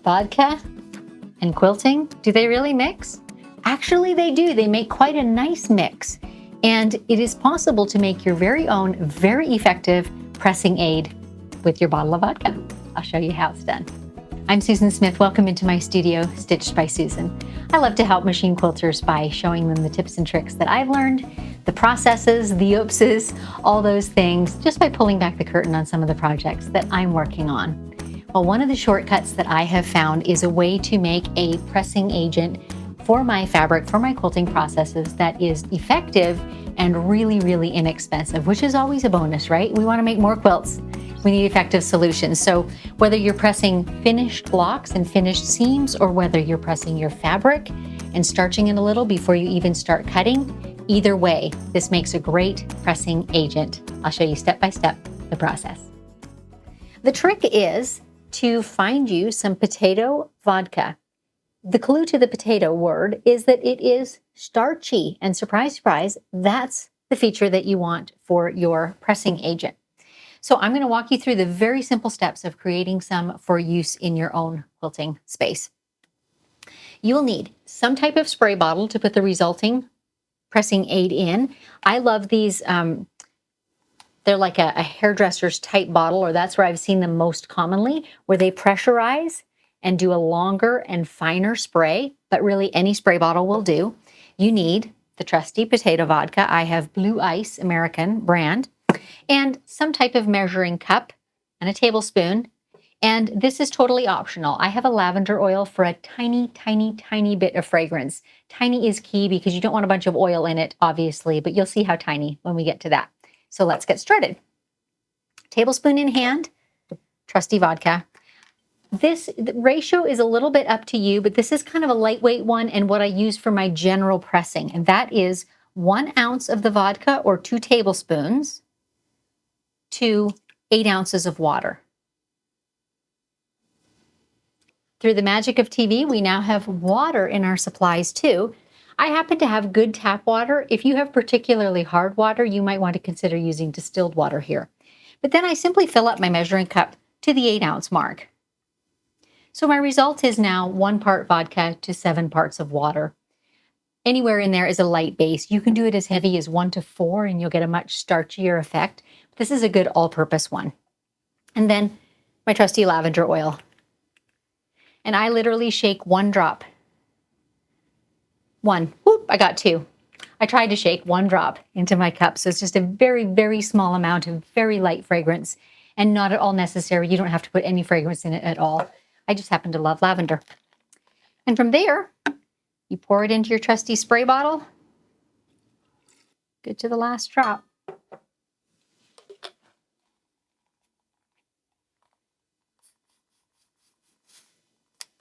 Vodka and quilting, do they really mix? Actually, they do. They make quite a nice mix. And it is possible to make your very own, very effective pressing aid with your bottle of vodka. I'll show you how it's done. I'm Susan Smith. Welcome into my studio, Stitched by Susan. I love to help machine quilters by showing them the tips and tricks that I've learned, the processes, the oopses, all those things, just by pulling back the curtain on some of the projects that I'm working on. Well, one of the shortcuts that I have found is a way to make a pressing agent for my fabric, for my quilting processes that is effective and really, really inexpensive, which is always a bonus, right? We want to make more quilts. We need effective solutions. So whether you're pressing finished blocks and finished seams, or whether you're pressing your fabric and starching it a little before you even start cutting, either way, this makes a great pressing agent. I'll show you step by step the process. The trick is to find you some potato vodka. The clue to the potato word is that it is starchy, and surprise, surprise, that's the feature that you want for your pressing agent. So I'm going to walk you through the very simple steps of creating some for use in your own quilting space. You'll need some type of spray bottle to put the resulting pressing aid in. I love these. They're like a hairdresser's type bottle, or that's where I've seen them most commonly, where they pressurize and do a longer and finer spray, but really any spray bottle will do. You need the trusty potato vodka. I have Blue Ice American brand, and some type of measuring cup and a tablespoon. And this is totally optional. I have a lavender oil for a tiny, tiny, tiny bit of fragrance. Tiny is key because you don't want a bunch of oil in it, obviously, but you'll see how tiny when we get to that. So let's get started. Tablespoon in hand, trusty vodka. This ratio is a little bit up to you, but this is kind of a lightweight one and what I use for my general pressing. And that is 1 ounce of the vodka, or 2 tablespoons, to 8 ounces of water. Through the magic of TV, we now have water in our supplies too. I happen to have good tap water. If you have particularly hard water, you might want to consider using distilled water here. But then I simply fill up my measuring cup to the 8 ounce mark. So my result is now 1 part vodka to 7 parts of water. Anywhere in there is a light base. You can do it as heavy as 1 to 4 and you'll get a much starchier effect. This is a good all-purpose one. And then my trusty lavender oil. And I literally shake 1 drop. 1. Whoop, I got 2. I tried to shake 1 drop into my cup. So it's just a very, very small amount of very light fragrance and not at all necessary. You don't have to put any fragrance in it at all. I just happen to love lavender. And from there, you pour it into your trusty spray bottle. Good to the last drop.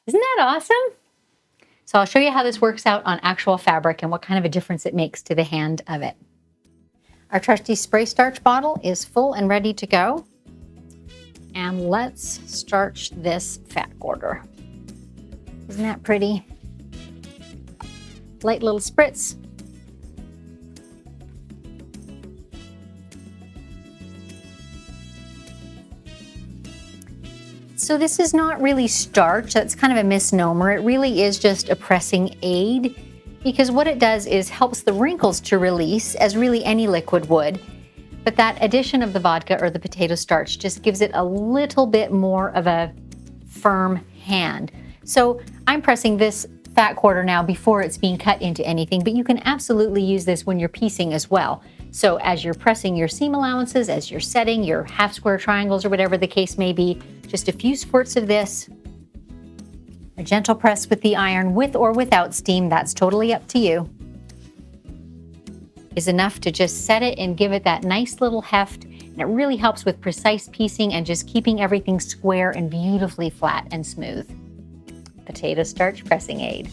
Isn't that awesome? So I'll show you how this works out on actual fabric and what kind of a difference it makes to the hand of it. Our trusty spray starch bottle is full and ready to go. And let's starch this fat quarter. Isn't that pretty? Light little spritz. So this is not really starch. That's kind of a misnomer. It really is just a pressing aid, because what it does is helps the wrinkles to release, as really any liquid would. But that addition of the vodka or the potato starch just gives it a little bit more of a firm hand. So I'm pressing this fat quarter now before it's being cut into anything, but you can absolutely use this when you're piecing as well. So as you're pressing your seam allowances, as you're setting your half square triangles or whatever the case may be, just a few squirts of this, a gentle press with the iron, with or without steam, that's totally up to you, is enough to just set it and give it that nice little heft. And it really helps with precise piecing and just keeping everything square and beautifully flat and smooth. Potato starch pressing aid.